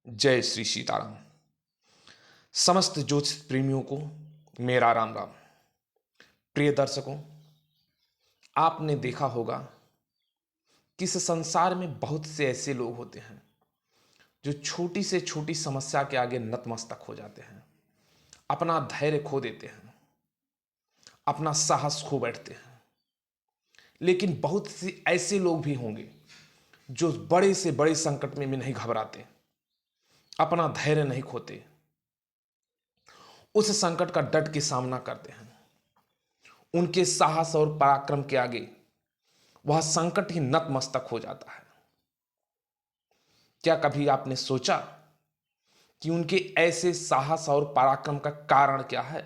जय श्री सीताराम। समस्त ज्योतिष प्रेमियों को मेरा राम राम। प्रिय दर्शकों, आपने देखा होगा कि इस संसार में बहुत से ऐसे लोग होते हैं जो छोटी से छोटी समस्या के आगे नतमस्तक हो जाते हैं, अपना धैर्य खो देते हैं, अपना साहस खो बैठते हैं। लेकिन बहुत से ऐसे लोग भी होंगे जो बड़े से बड़े संकट में भी नहीं घबराते, अपना धैर्य नहीं खोते, उस संकट का डट के सामना करते हैं। उनके साहस और पराक्रम के आगे वह संकट ही नतमस्तक हो जाता है। क्या कभी आपने सोचा कि उनके ऐसे साहस और पराक्रम का कारण क्या है?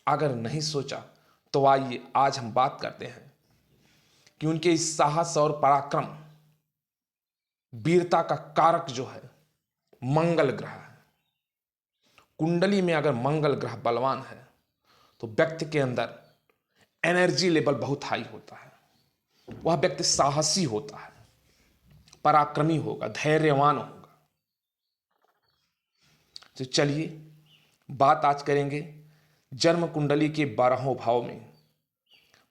अगर नहीं सोचा तो आइए आज हम बात करते हैं कि उनके इस साहस और पराक्रम, वीरता का कारक जो है मंगल ग्रह है। कुंडली में अगर मंगल ग्रह बलवान है तो व्यक्ति के अंदर एनर्जी लेवल बहुत हाई होता है। वह व्यक्ति साहसी होता है, पराक्रमी होगा, धैर्यवान होगा। तो चलिए बात आज करेंगे जन्म कुंडली के 12वें भाव में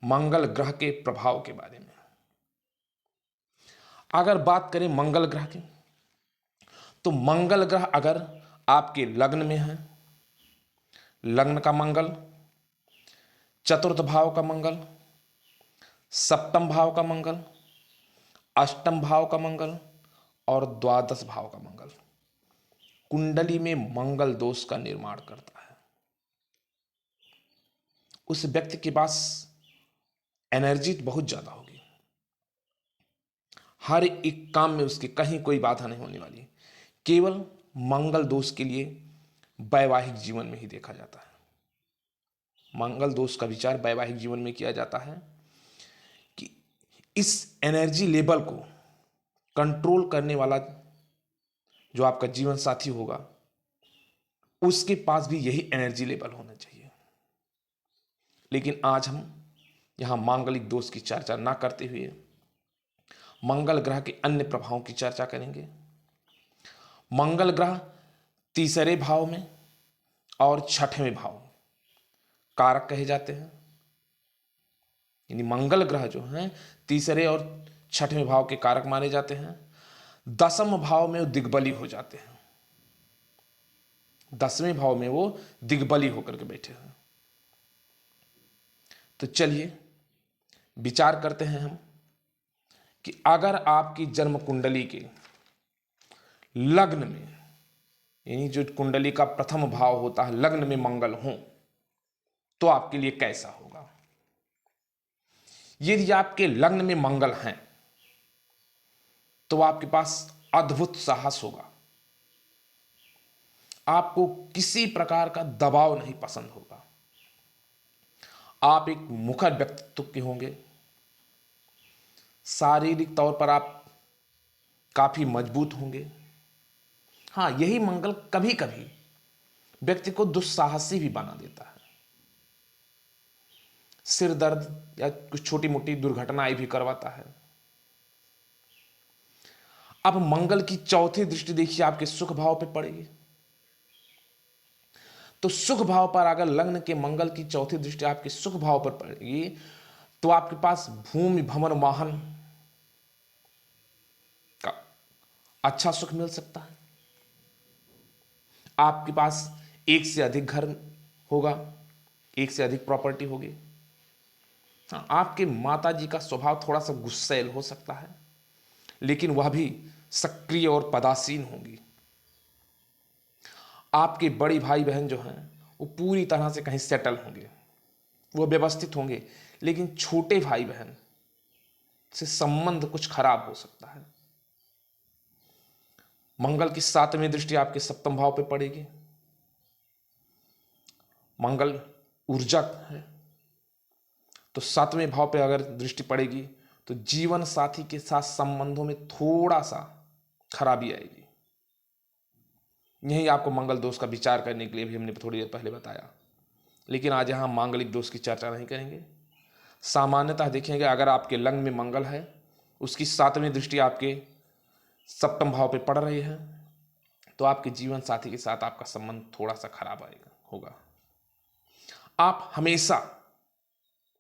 मंगल ग्रह के प्रभाव के बारे में। अगर बात करें मंगल ग्रह की, तो मंगल ग्रह अगर आपके लग्न में है, लग्न का मंगल, चतुर्थ भाव का मंगल, सप्तम भाव का मंगल, अष्टम भाव का मंगल और द्वादश भाव का मंगल कुंडली में मंगल दोष का निर्माण करता है, उस व्यक्ति के पास एनर्जी बहुत ज्यादा होगी। हर एक काम में उसके कहीं कोई बाधा नहीं होने वाली। केवल मंगल दोष के लिए वैवाहिक जीवन में ही देखा जाता है। मंगल दोष का विचार वैवाहिक जीवन में किया जाता है कि इस एनर्जी लेवल को कंट्रोल करने वाला जो आपका जीवन साथी होगा, उसके पास भी यही एनर्जी लेवल होना चाहिए। लेकिन आज हम यहां मांगलिक दोष की चर्चा ना करते हुए मंगल ग्रह के अन्य प्रभावों की चर्चा करेंगे। मंगल ग्रह तीसरे भाव में और छठवें भाव कारक कहे जाते हैं। यानी मंगल ग्रह जो हैं तीसरे और छठवें भाव के कारक माने जाते हैं। दसम भाव में वो दिग्बली हो जाते हैं, 10वें भाव में वो दिग्बली होकर के बैठे हैं। तो चलिए विचार करते हैं हम कि अगर आपकी जन्म कुंडली के लग्न में, यानी जो कुंडली का प्रथम भाव होता है, लग्न में मंगल हो तो आपके लिए कैसा होगा। यदि आपके लग्न में मंगल हैं तो आपके पास अद्भुत साहस होगा, आपको किसी प्रकार का दबाव नहीं पसंद होगा, आप एक मुखर व्यक्तित्व के होंगे, शारीरिक तौर पर आप काफी मजबूत होंगे। हाँ, यही मंगल कभी कभी व्यक्ति को दुस्साहसी भी बना देता है, सिर दर्द या कुछ छोटी मोटी दुर्घटनाएं भी करवाता है। अब मंगल की चौथी दृष्टि देखिए आपके सुख भाव पे पड़ेगी, तो सुख भाव पर अगर लग्न के मंगल की चौथी दृष्टि आपके सुख भाव पर पड़ेगी तो आपके पास भूमि भवन वाहन का अच्छा सुख मिल सकता है। आपके पास एक से अधिक घर होगा, एक से अधिक प्रॉपर्टी होगी। हाँ, आपके माता जी का स्वभाव थोड़ा सा गुस्सैल हो सकता है, लेकिन वह भी सक्रिय और पदासीन होंगी। आपके बड़ी भाई बहन जो हैं वो पूरी तरह से कहीं सेटल होंगे, वो व्यवस्थित होंगे, लेकिन छोटे भाई बहन से संबंध कुछ खराब हो सकता है। मंगल की 7वीं दृष्टि आपके सप्तम भाव पे पड़ेगी। मंगल ऊर्जा है, तो 7वें भाव पे अगर दृष्टि पड़ेगी तो जीवन साथी के साथ संबंधों में थोड़ा सा खराबी आएगी। यही आपको मंगल दोष का विचार करने के लिए भी हमने थोड़ी देर पहले बताया। लेकिन आज यहां मांगलिक दोष की चर्चा नहीं करेंगे। सामान्यतः देखेंगे अगर आपके लग्न में मंगल है, उसकी 7वीं दृष्टि आपके सप्तम भाव पे पड़ रही है, तो आपके जीवन साथी के साथ आपका संबंध थोड़ा सा खराब आएगा होगा। आप हमेशा,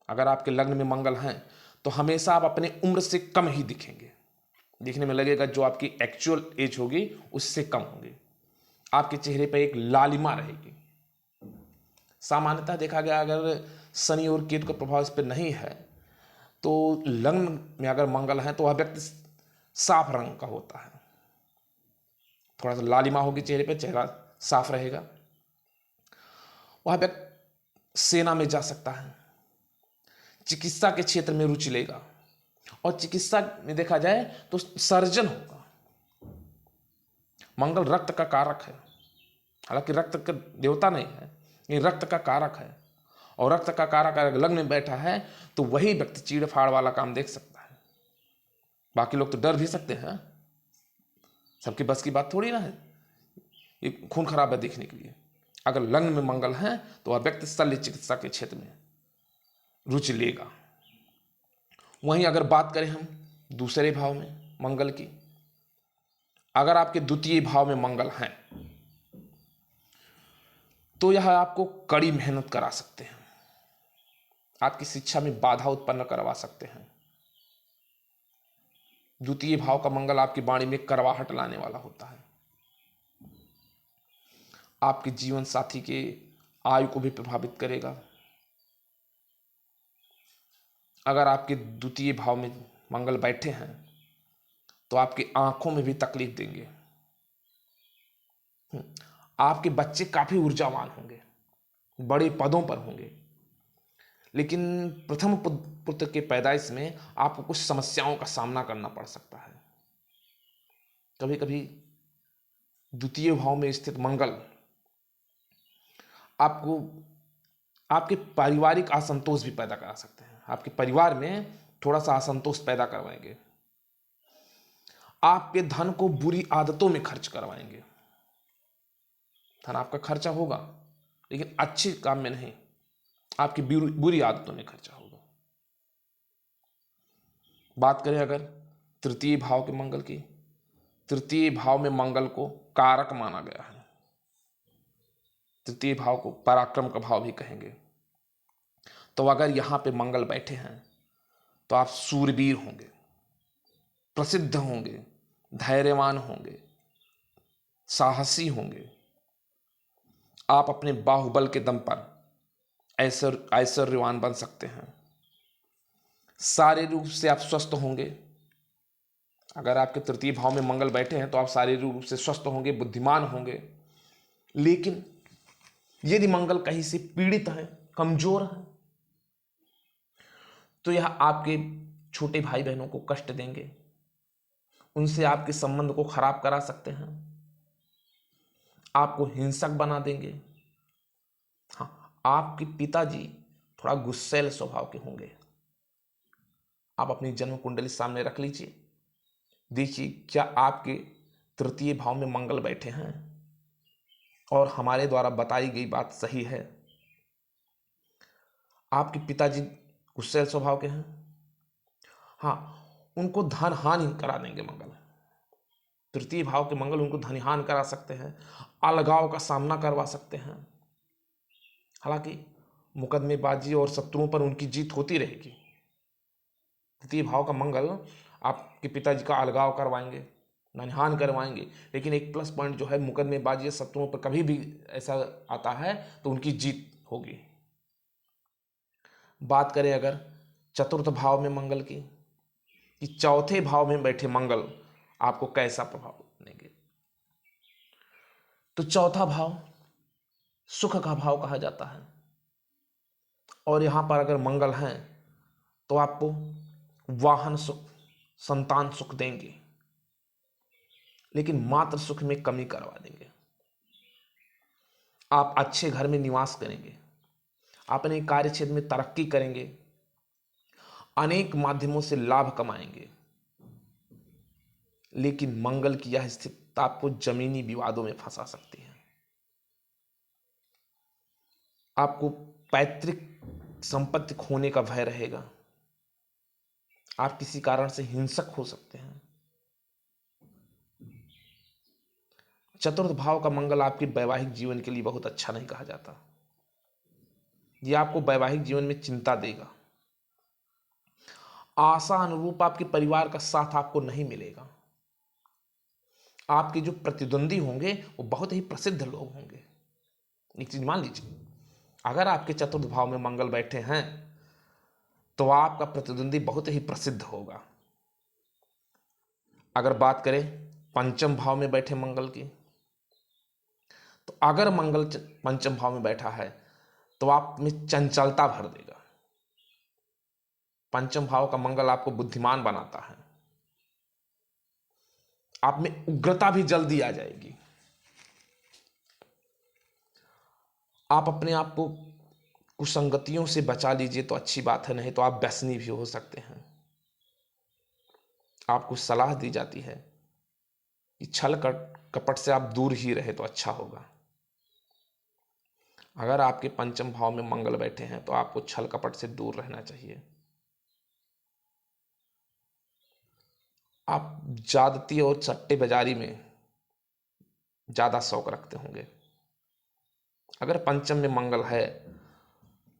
अगर आपके लग्न में मंगल हैं, तो हमेशा आप अपने उम्र से कम ही दिखेंगे। दिखने में लगेगा जो आपकी एक्चुअल एज होगी उससे कम होगी। आपके चेहरे पर एक लालिमा रहेगी। सामान्यतः देखा गया, अगर शनि और केतु का प्रभाव इस पर नहीं है, तो लग्न में अगर मंगल है तो वह व्यक्ति साफ रंग का होता है। थोड़ा सा लालिमा होगी चेहरे पे, चेहरा साफ रहेगा। वह व्यक्ति सेना में जा सकता है, चिकित्सा के क्षेत्र में रुचि लेगा, और चिकित्सा में देखा जाए तो सर्जन होगा। मंगल रक्त का कारक है, हालांकि रक्त का देवता नहीं है, ये रक्त का कारक है। और रक्त का कारक अगर लग्न में बैठा है तो वही व्यक्ति चीड़ फाड़ वाला काम देख सकता है। बाकी लोग तो डर भी सकते हैं, सबकी बस की बात थोड़ी ना है, ये खून खराब है देखने के लिए। अगर लग्न में मंगल है तो वह व्यक्ति शल्य चिकित्सा के क्षेत्र में रुचि लेगा। वहीं अगर बात करें हम दूसरे भाव में मंगल की, अगर आपके द्वितीय भाव में मंगल हैं तो यह आपको कड़ी मेहनत करा सकते हैं, आपकी शिक्षा में बाधा उत्पन्न करवा सकते हैं। द्वितीय भाव का मंगल आपकी वाणी में करवाहट लाने वाला होता है। आपके जीवन साथी के आयु को भी प्रभावित करेगा। अगर आपके द्वितीय भाव में मंगल बैठे हैं तो आपकी आंखों में भी तकलीफ देंगे। आपके बच्चे काफी ऊर्जावान होंगे, बड़े पदों पर होंगे, लेकिन प्रथम पुत्र के पैदाइश में आपको कुछ समस्याओं का सामना करना पड़ सकता है। कभी कभी द्वितीय भाव में स्थित मंगल आपको आपके पारिवारिक असंतोष भी पैदा करा सकते हैं। आपके परिवार में थोड़ा सा असंतोष पैदा करवाएंगे। आपके धन को बुरी आदतों में खर्च करवाएंगे। धन आपका खर्चा होगा लेकिन अच्छे काम में नहीं, आपकी बुरी आदतों में खर्चा होगा। बात करें अगर तृतीय भाव के मंगल की, तृतीय भाव में मंगल को कारक माना गया है। तृतीय भाव को पराक्रम का भाव भी कहेंगे। तो अगर यहां पे मंगल बैठे हैं तो आप सूरवीर होंगे, प्रसिद्ध होंगे, धैर्यवान होंगे, साहसी होंगे। आप अपने बाहुबल के दम पर ऐश्वर्यवान बन सकते हैं। शारीरिक रूप से आप स्वस्थ होंगे। अगर आपके तृतीय भाव में मंगल बैठे हैं तो आप शारीरिक रूप से स्वस्थ होंगे, बुद्धिमान होंगे। लेकिन यदि मंगल कहीं से पीड़ित है, कमजोर है, तो यह आपके छोटे भाई बहनों को कष्ट देंगे, उनसे आपके संबंध को खराब करा सकते हैं, आपको हिंसक बना देंगे। हाँ, आपके पिताजी थोड़ा गुस्सैल स्वभाव के होंगे। आप अपनी जन्म कुंडली सामने रख लीजिए, देखिए क्या आपके तृतीय भाव में मंगल बैठे हैं और हमारे द्वारा बताई गई बात सही है। आपके पिताजी गुस्सैल स्वभाव के हैं, हाँ, उनको धन हानि करा देंगे मंगल। तृतीय भाव के मंगल उनको धन हानि करा सकते हैं, अलगाव का सामना करवा सकते हैं। हालांकि मुकदमेबाजी और शत्रुओं पर उनकी जीत होती रहेगी। तृतीय भाव का मंगल आपके पिताजी का अलगाव करवाएंगे, धनहान करवाएंगे, लेकिन एक प्लस पॉइंट जो है, मुकदमेबाजी या शत्रुओं पर कभी भी ऐसा आता है तो उनकी जीत होगी। बात करें अगर चतुर्थ भाव में मंगल की, कि चौथे भाव में बैठे मंगल आपको कैसा प्रभाव देंगे, तो चौथा भाव सुख का भाव कहा जाता है। और यहां पर अगर मंगल हैं तो आपको वाहन सुख, संतान सुख देंगे, लेकिन मात्र सुख में कमी करवा देंगे। आप अच्छे घर में निवास करेंगे, अपने कार्य क्षेत्र में तरक्की करेंगे, अनेक माध्यमों से लाभ कमाएंगे, लेकिन मंगल की यह स्थिति आपको जमीनी विवादों में फंसा सकती है। आपको पैतृक संपत्ति खोने का भय रहेगा। आप किसी कारण से हिंसक हो सकते हैं। चतुर्थ भाव का मंगल आपके वैवाहिक जीवन के लिए बहुत अच्छा नहीं कहा जाता। ये आपको वैवाहिक जीवन में चिंता देगा। आशा अनुरूप आपके परिवार का साथ आपको नहीं मिलेगा। आपके जो प्रतिद्वंदी होंगे वो बहुत ही प्रसिद्ध लोग होंगे। एक चीज मान लीजिए, अगर आपके चतुर्थ भाव में मंगल बैठे हैं तो आपका प्रतिद्वंदी बहुत ही प्रसिद्ध होगा। अगर बात करें पंचम भाव में बैठे मंगल की, तो अगर मंगल पंचम भाव में बैठा है तो आप में चंचलता भर देगा। पंचम भाव का मंगल आपको बुद्धिमान बनाता है। आप में उग्रता भी जल्दी आ जाएगी। आप अपने आप को कुसंगतियों से बचा लीजिए तो अच्छी बात है, नहीं तो आप व्यसनी भी हो सकते हैं। आपको सलाह दी जाती है कि छल कपट से आप दूर ही रहे तो अच्छा होगा। अगर आपके पंचम भाव में मंगल बैठे हैं तो आपको छल कपट से दूर रहना चाहिए। आप ज्यादती और सट्टे बाजारी में ज्यादा शौक रखते होंगे। अगर पंचम में मंगल है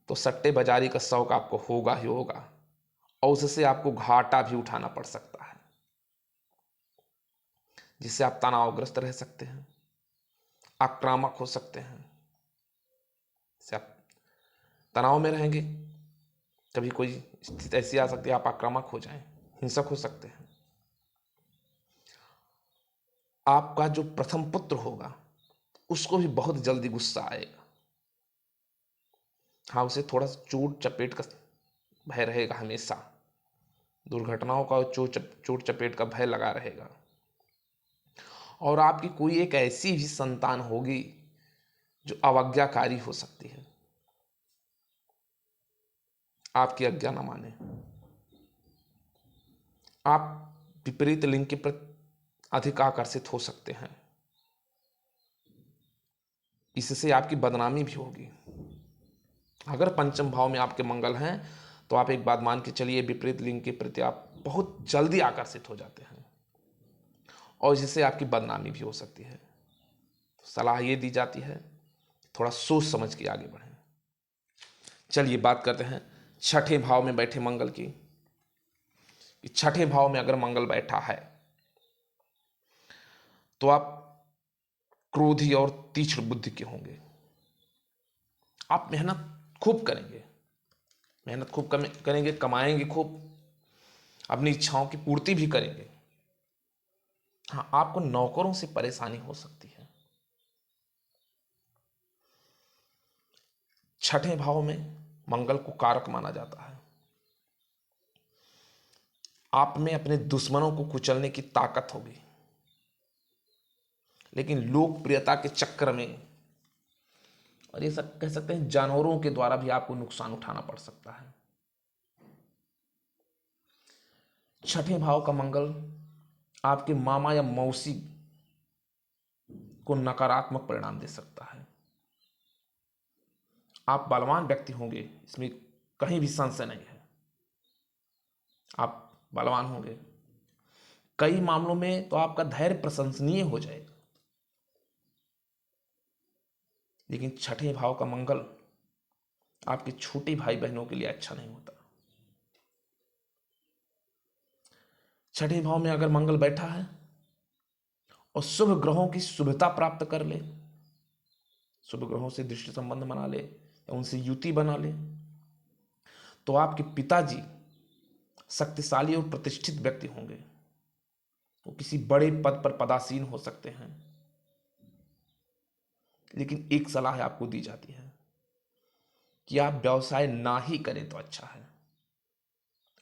तो सट्टे बाजारी का शौक आपको होगा ही होगा, और उससे आपको घाटा भी उठाना पड़ सकता है, जिससे आप तनावग्रस्त रह सकते हैं, आक्रामक हो सकते हैं। से आप तनाव में रहेंगे, कभी कोई स्थिति ऐसी आ सकती है आप आक्रामक हो जाएं, हिंसक हो सकते हैं। आपका जो प्रथम पुत्र होगा उसको भी बहुत जल्दी गुस्सा आएगा। हाँ, उसे थोड़ा सा चोट चपेट का भय रहेगा, हमेशा दुर्घटनाओं का चोट चपेट का भय लगा रहेगा। और आपकी कोई एक ऐसी भी संतान होगी जो अवज्ञाकारी हो सकती है, आपकी आज्ञा न माने। आप विपरीत लिंग के प्रति अधिक आकर्षित हो सकते हैं, इससे आपकी बदनामी भी होगी। अगर पंचम भाव में आपके मंगल हैं तो आप एक बात मान के चलिए, विपरीत लिंग के प्रति आप बहुत जल्दी आकर्षित हो जाते हैं और इससे आपकी बदनामी भी हो सकती है। तो सलाह ये दी जाती है थोड़ा सोच समझ के आगे बढ़ें। चलिए बात करते हैं छठे भाव में बैठे मंगल की। छठे भाव में अगर मंगल बैठा है तो आप क्रोधी और तीक्ष्ण बुद्धि के होंगे। आप मेहनत खूब करेंगे, करेंगे, कमाएंगे खूब, अपनी इच्छाओं की पूर्ति भी करेंगे। हाँ, आपको नौकरों से परेशानी हो सकती है। छठे भाव में मंगल को कारक माना जाता है। आप में अपने दुश्मनों को कुचलने की ताकत होगी, लेकिन लोकप्रियता के चक्कर में और ये सब कह सकते हैं जानवरों के द्वारा भी आपको नुकसान उठाना पड़ सकता है। छठे भाव का मंगल आपके मामा या मौसी को नकारात्मक परिणाम दे सकता है। आप बलवान व्यक्ति होंगे, इसमें कहीं भी संशय नहीं है। आप बलवान होंगे, कई मामलों में तो आपका धैर्य प्रशंसनीय हो जाएगा, लेकिन छठे भाव का मंगल आपके छोटे भाई बहनों के लिए अच्छा नहीं होता। छठे भाव में अगर मंगल बैठा है और शुभ ग्रहों की शुभता प्राप्त कर ले, शुभ ग्रहों से दृष्टि संबंध बना ले या उनसे युति बना ले, तो आपके पिताजी शक्तिशाली और प्रतिष्ठित व्यक्ति होंगे। वो किसी बड़े पद पर पदासीन हो सकते हैं, लेकिन एक सलाह आपको दी जाती है कि आप व्यवसाय ना ही करें तो अच्छा है।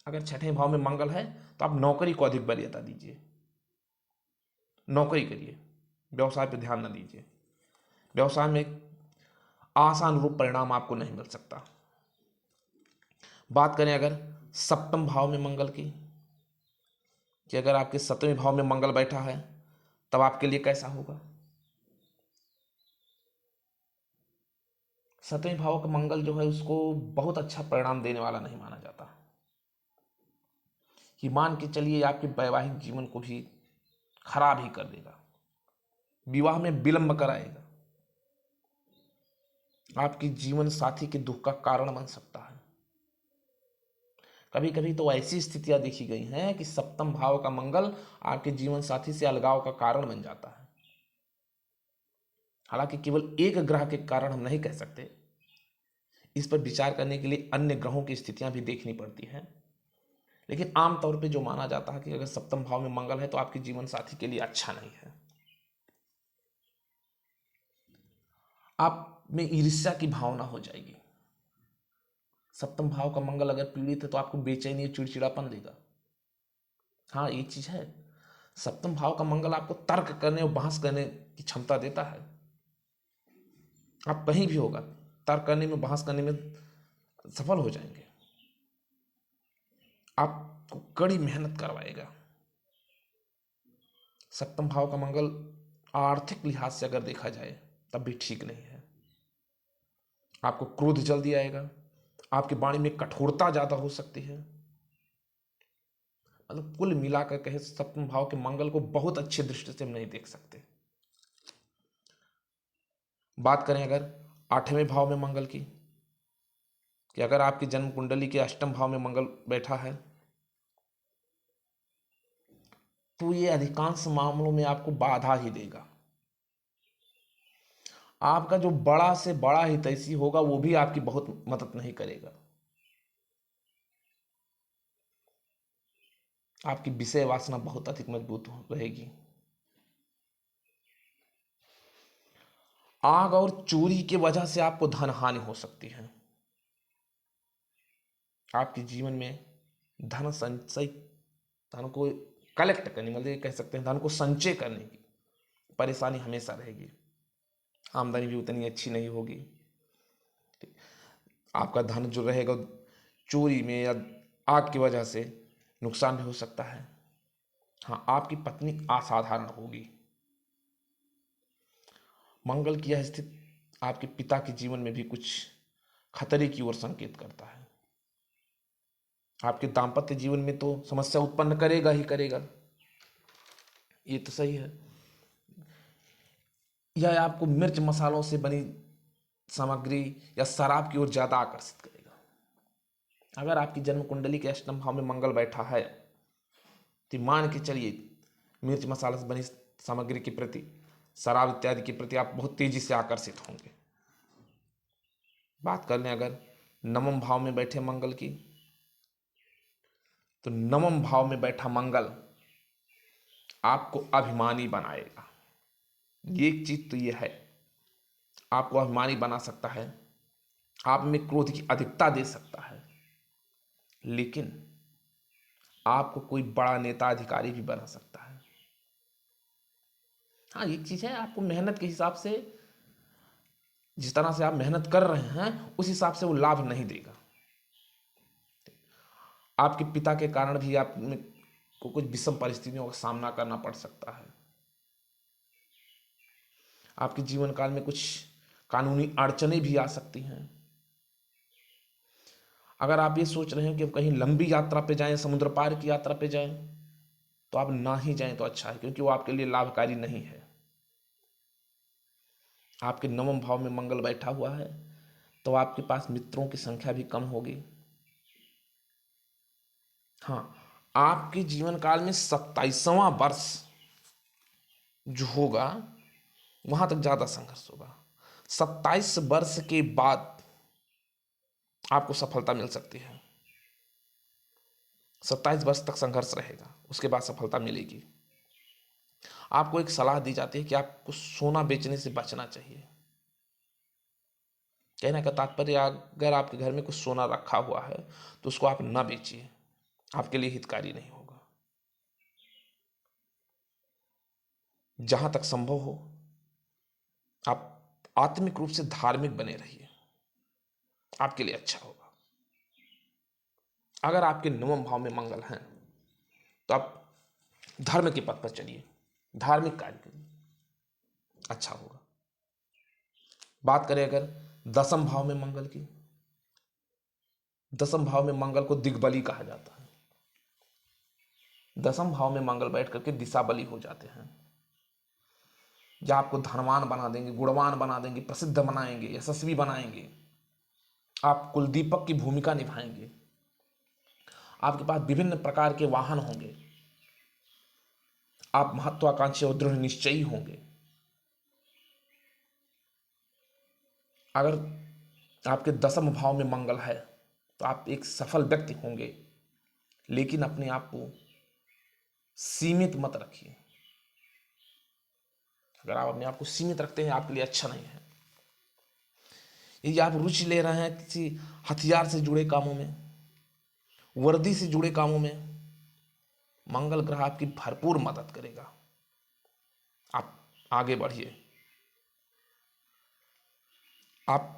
अगर छठे भाव में मंगल है तो आप नौकरी को अधिक वरीयता दीजिए, नौकरी करिए, व्यवसाय पर ध्यान न दीजिए। व्यवसाय में आसान रूप परिणाम आपको नहीं मिल सकता। बात करें अगर सप्तम भाव में मंगल की, कि अगर आपके सप्तम भाव में मंगल बैठा है तब आपके लिए कैसा होगा। सप्तम भाव का मंगल जो है उसको बहुत अच्छा परिणाम देने वाला नहीं माना जाता। कि मान के चलिए आपके वैवाहिक जीवन को भी खराब ही कर देगा। विवाह में विलंब कराएगा, आपकी जीवन साथी के दुख का कारण बन सकता है। कभी कभी तो ऐसी स्थितियां देखी गई हैं कि सप्तम भाव का मंगल आपके जीवन साथी से अलगाव का कारण बन जाता है। हालांकि केवल एक ग्रह के कारण हम नहीं कह सकते, इस पर विचार करने के लिए अन्य ग्रहों की स्थितियां भी देखनी पड़ती हैं, लेकिन आमतौर पे जो माना जाता है कि अगर सप्तम भाव में मंगल है तो आपके जीवन साथी के लिए अच्छा नहीं है। आप में ईर्ष्या की भावना हो जाएगी। सप्तम भाव का मंगल अगर पीड़ित है तो आपको बेचैनी चिड़चिड़ापन देगा। हाँ, ये चीज है, सप्तम भाव का मंगल आपको तर्क करने और बहस करने की क्षमता देता है। आप कहीं भी होगा तर्क करने में, बहस करने में सफल हो जाएंगे। आपको कड़ी मेहनत करवाएगा। सप्तम भाव का मंगल आर्थिक लिहाज से अगर देखा जाए तब भी ठीक नहीं है। आपको क्रोध जल्दी आएगा, आपकी वाणी में कठोरता ज्यादा हो सकती है। मतलब कुल मिलाकर कहे सप्तम भाव के मंगल को बहुत अच्छी दृष्टि से हम नहीं देख सकते। बात करें अगर आठवें भाव में मंगल की, कि अगर आपकी जन्म कुंडली के अष्टम भाव में मंगल बैठा है तो ये अधिकांश मामलों में आपको बाधा ही देगा। आपका जो बड़ा से बड़ा हितैषी होगा वो भी आपकी बहुत मदद नहीं करेगा। आपकी विषय वासना बहुत अधिक मजबूत रहेगी। आग और चोरी की वजह से आपको धन हानि हो सकती है। आपके जीवन में धन संचय, धन को कलेक्ट करने, मतलब कह सकते हैं धन को संचय करने की परेशानी हमेशा रहेगी। आमदनी भी उतनी अच्छी नहीं होगी। आपका धन जो रहेगा चोरी में या आग की वजह से नुकसान भी हो सकता है। हाँ, आपकी पत्नी असाधारण होगी। मंगल की यह स्थिति आपके पिता के जीवन में भी कुछ खतरे की ओर संकेत करता है। आपके दाम्पत्य जीवन में तो समस्या उत्पन्न करेगा ही करेगा, ये तो सही है। यह आपको मिर्च मसालों से बनी सामग्री या शराब की ओर ज्यादा आकर्षित करेगा। अगर आपकी जन्म कुंडली के अष्टम भाव में मंगल बैठा है तो मान के चलिए मिर्च मसाले से बनी सामग्री के प्रति, शराब इत्यादि के प्रति आप बहुत तेजी से आकर्षित होंगे। बात कर लें अगर नवम भाव में बैठे मंगल की, तो नवम भाव में बैठा मंगल आपको अभिमानी बनाएगा। ये एक चीज तो ये है, आपको अभिमानी बना सकता है, आप में क्रोध की अधिकता दे सकता है, लेकिन आपको कोई बड़ा नेता अधिकारी भी बना सकता है। हाँ, एक चीज है, आपको मेहनत के हिसाब से, जिस तरह से आप मेहनत कर रहे हैं उस हिसाब से वो लाभ नहीं देगा। आपके पिता के कारण भी आप में को कुछ विषम परिस्थितियों का सामना करना पड़ सकता है। आपके जीवन काल में कुछ कानूनी अड़चनें भी आ सकती हैं। अगर आप ये सोच रहे हैं कि हम कहीं लंबी यात्रा पे जाएं, समुद्र पार की यात्रा पे जाएं, तो आप ना ही जाएं तो अच्छा है, क्योंकि वो आपके लिए लाभकारी नहीं है। आपके नवम भाव में मंगल बैठा हुआ है तो आपके पास मित्रों की संख्या भी कम होगी। हाँ, आपके जीवन काल में 27वां वर्ष जो होगा वहां तक ज्यादा संघर्ष होगा। 27 वर्ष के बाद आपको सफलता मिल सकती है। 27 वर्ष तक संघर्ष रहेगा, उसके बाद सफलता मिलेगी। आपको एक सलाह दी जाती है कि आपको सोना बेचने से बचना चाहिए। कहने का तात्पर्य, अगर आपके घर में कुछ सोना रखा हुआ है तो उसको आप ना बेचिए, आपके लिए हितकारी नहीं होगा। जहां तक संभव हो आप आत्मिक रूप से धार्मिक बने रहिए, आपके लिए अच्छा होगा। अगर आपके नवम भाव में मंगल हैं तो आप धर्म के पथ पर चलिए, धार्मिक कार्य करिए, अच्छा होगा। बात करें अगर दसम भाव में मंगल की, दसम भाव में मंगल को दिग्बली कहा जाता है। दसम भाव में मंगल बैठ करके दिशा बली हो जाते हैं। या आपको धनवान बना देंगे, गुणवान बना देंगे, प्रसिद्ध बनाएंगे, यशस्वी बनाएंगे। आप कुलदीपक की भूमिका निभाएंगे। आपके पास विभिन्न प्रकार के वाहन होंगे। आप महत्वाकांक्षी और दृढ़ निश्चयी होंगे। अगर आपके दसम भाव में मंगल है तो आप एक सफल व्यक्ति होंगे, लेकिन अपने आप को सीमित मत रखिए। अगर आप अपने आप को सीमित रखते हैं, आपके लिए अच्छा नहीं है। यदि आप रुचि ले रहे हैं किसी हथियार से जुड़े कामों में, वर्दी से जुड़े कामों में, मंगल ग्रह आपकी भरपूर मदद करेगा। आप आगे बढ़िए। आप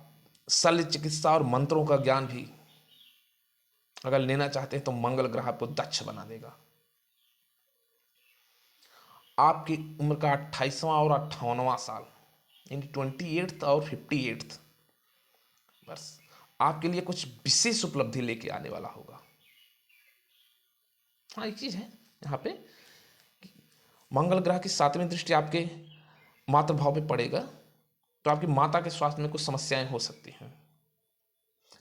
शल्य चिकित्सा और मंत्रों का ज्ञान भी अगर लेना चाहते हैं तो मंगल ग्रह आपको दक्ष बना देगा। आपकी उम्र का 28वां और 58वां साल, यानी 28th और 58th वर्ष आपके लिए कुछ विशेष उपलब्धि लेके आने वाला होगा। हाँ, एक चीज है यहाँ पे, मंगल ग्रह की 7वीं दृष्टि आपके मातृभाव पे पड़ेगा तो आपकी माता के स्वास्थ्य में कुछ समस्याएं हो सकती हैं,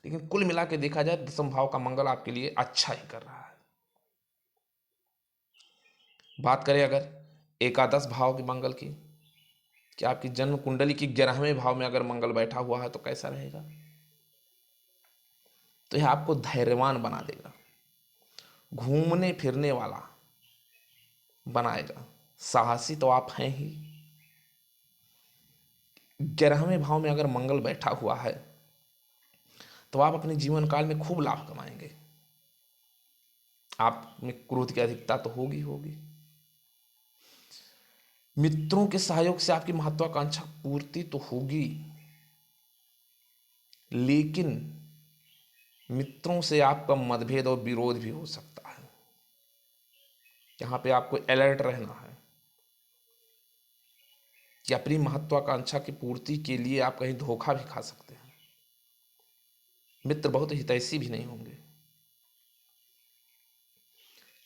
लेकिन कुल मिला के देखा जाए दसम भाव का मंगल आपके लिए अच्छा ही कर रहा है। बात करें अगर एकादश भाव के मंगल की, कि आपकी जन्म कुंडली की 11वें भाव में अगर मंगल बैठा हुआ है तो कैसा रहेगा, तो यह आपको धैर्यवान बना देगा, घूमने फिरने वाला बनाएगा। साहसी तो आप हैं ही। 11वें भाव में अगर मंगल बैठा हुआ है तो आप अपने जीवन काल में खूब लाभ कमाएंगे। आप में क्रोध की अधिकता तो होगी होगी। मित्रों के सहयोग से आपकी महत्वाकांक्षा पूर्ति तो होगी, लेकिन मित्रों से आपका मतभेद और विरोध भी हो सकता है। यहां पे आपको अलर्ट रहना है कि अपनी महत्वाकांक्षा की पूर्ति के लिए आप कहीं धोखा भी खा सकते हैं। मित्र बहुत हितैषी भी नहीं होंगे।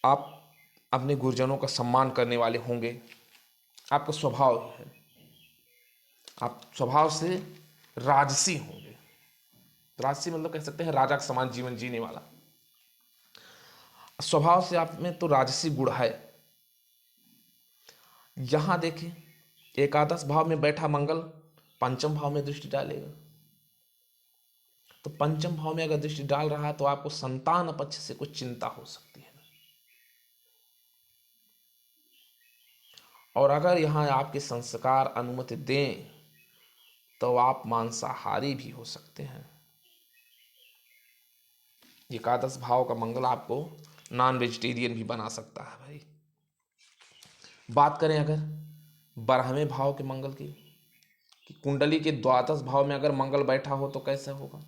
आप अपने गुरुजनों का सम्मान करने वाले होंगे। आपका स्वभाव है, आप स्वभाव से राजसी होंगे। राजसी मतलब कह सकते हैं राजा के समान जीवन जीने वाला। स्वभाव से आप में तो राजसी गुण है। यहां देखें, एकादश भाव में बैठा मंगल पंचम भाव में दृष्टि डालेगा, तो पंचम भाव में अगर दृष्टि डाल रहा है तो आपको संतान पक्ष से कुछ चिंता हो सकती है। और अगर यहां आपके संस्कार अनुमति दें तो आप मांसाहारी भी हो सकते हैं। एकादश भाव का मंगल आपको नॉन वेजिटेरियन भी बना सकता है भाई। बात करें अगर 12वें भाव के मंगल की, कि कुंडली के द्वादश भाव में अगर मंगल बैठा हो तो कैसा होगा,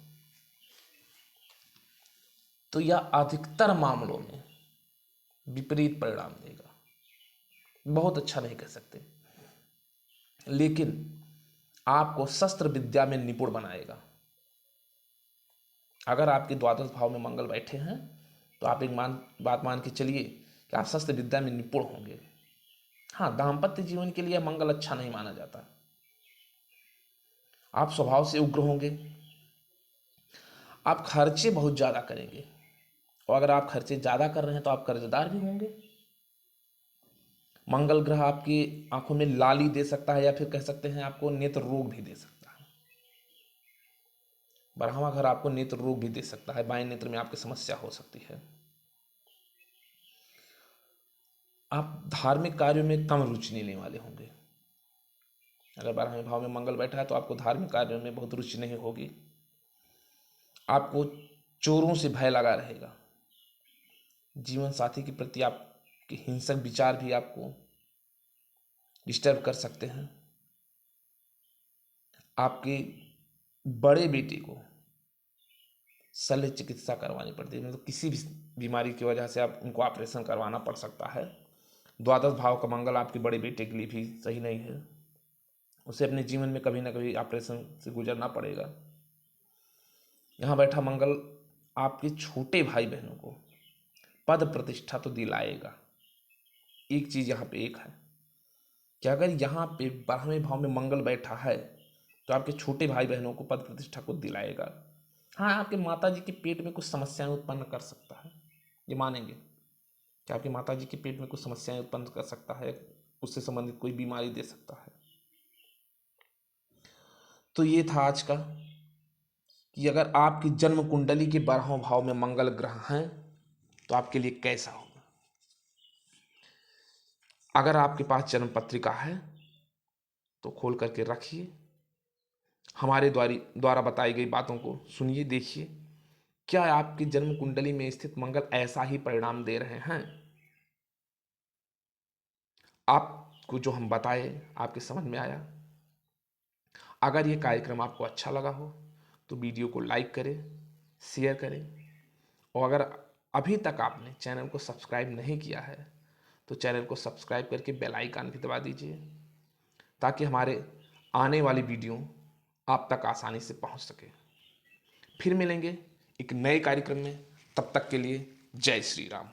तो यह अधिकतर मामलों में विपरीत परिणाम देगा। बहुत अच्छा नहीं कह सकते, लेकिन आपको शस्त्र विद्या में निपुण बनाएगा। अगर आपके द्वादश भाव में मंगल बैठे हैं तो आप एक बात मान के चलिए कि आप शस्त्र विद्या में निपुण होंगे। हाँ, दाम्पत्य जीवन के लिए मंगल अच्छा नहीं माना जाता। आप स्वभाव से उग्र होंगे। आप खर्चे बहुत ज्यादा करेंगे, और अगर आप खर्चे ज्यादा कर रहे हैं तो आप कर्जदार भी होंगे। मंगल ग्रह आपकी आंखों में लाली दे सकता है, या फिर कह सकते हैं आपको नेत्र रोग भी दे सकता है। 12वां घर आपको नेत्र रोग भी दे सकता है, बाएं नेत्र में आपकी समस्या हो सकती है। आप धार्मिक कार्यों में कम रुचि लेने वाले होंगे। अगर 12वें भाव में मंगल बैठा है तो आपको धार्मिक कार्यों में बहुत रुचि नहीं होगी। आपको चोरों से भय लगा रहेगा। जीवन साथी के प्रति आपके हिंसक विचार भी आपको डिस्टर्ब कर सकते हैं। आपके बड़े बेटे को शल्य चिकित्सा करवानी पड़ती है, मतलब किसी भी बीमारी की वजह से आप उनको ऑपरेशन करवाना पड़ सकता है। द्वादश भाव का मंगल आपके बड़े बेटे के लिए भी सही नहीं है। उसे अपने जीवन में कभी ना कभी ऑपरेशन से गुजरना पड़ेगा। यहाँ बैठा मंगल आपके छोटे भाई बहनों को पद प्रतिष्ठा तो दिलाएगा। एक चीज यहाँ पे एक है, कि अगर यहाँ पे 12वें भाव में मंगल बैठा है तो आपके छोटे भाई बहनों को पद प्रतिष्ठा को दिलाएगा। हाँ, आपके माता जी के पेट में कुछ समस्याएं उत्पन्न कर सकता है, ये मानेंगे कि आपकी माता जी के पेट में कुछ समस्याएं उत्पन्न कर सकता है, उससे संबंधित कोई बीमारी दे सकता है। तो ये था आज का कि अगर आपकी जन्म कुंडली के 12वें भाव में मंगल ग्रह हैं तो आपके लिए कैसा होगा। अगर आपके पास जन्म पत्रिका है तो खोल करके रखिए, हमारे द्वारा बताई गई बातों को सुनिए, देखिए क्या आपकी जन्म कुंडली में स्थित मंगल ऐसा ही परिणाम दे रहे हैं। आपको जो हम बताए आपके समझ में आया। अगर ये कार्यक्रम आपको अच्छा लगा हो तो वीडियो को लाइक करें, शेयर करें, और अगर अभी तक आपने चैनल को सब्सक्राइब नहीं किया है तो चैनल को सब्सक्राइब करके बेल आइकन भी दबा दीजिए, ताकि हमारे आने वाली वीडियो आप तक आसानी से पहुंच सके। फिर मिलेंगे एक नए कार्यक्रम में, तब तक के लिए जय श्री राम।